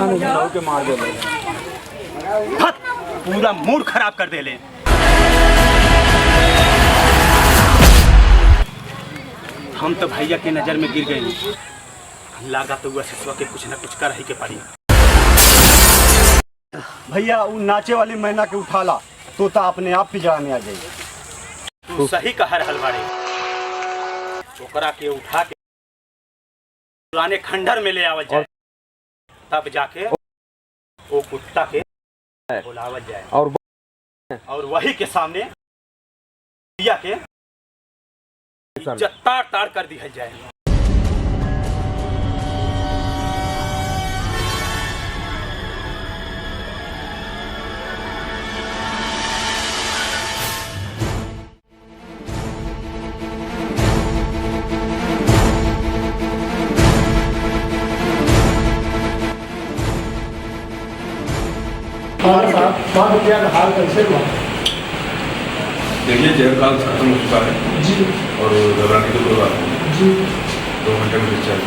के मार दे पूरा मूड खराब कर दे ले। हम तो भैया के नजर में गिर गए, लागा तो हुआ ससुआ के कुछ ना कुछ कर ही के पड़ी। भैया वो नाचे वाली मैना के उठाला तो अपने आप पिजड़ा में आ जाएगी। तू सही कह रहल बाड़े, ओकरा के उठा के पुराने खंडर में ले आवल जाए, तब जाके वो कुत्ता के बुलावल जाए और वही के सामने भैया के इज्जत ताड़ ताड़ कर दिया जाए। रुपया का हाल कैसे हुआ? देखिए जैव काल खत्म हो चुका है जी और घबराने की कोई बात नहीं। जी 2 घंटे में डिस्चार्ज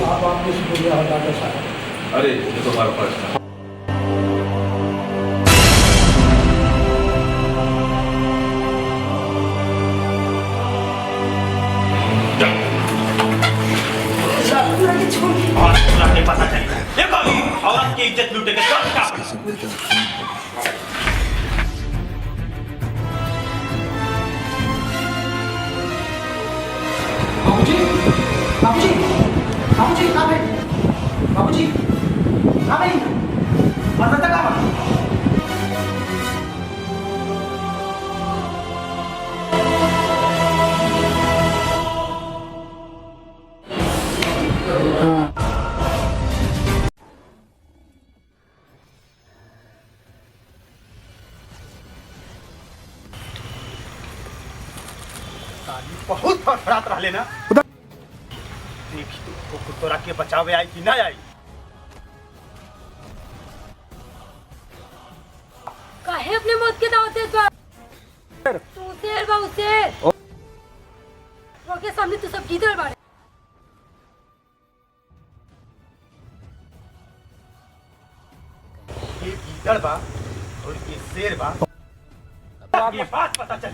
आप आपने शुक्रिया डॉक्टर साहब। अरे ये तो हमारे पास था। पता चल देखो औरत की इज्जत लूटे के सब क्या बाबूजी बाबूजी बाबूजी कहाँ पे? बाबूजी कहाँ पे? बता कहाँ? बहुत फड़फड़ात रह लेना। देखी तो तोरा के बचावे आई कि ना आई। काहे अपने मौत के दावत देत बा? तू शेर बा शेर। रोके सामने तू सब गीदड़ बाड़े। ये गीदड़ बा और ये शेर बा। ये बात पता चली।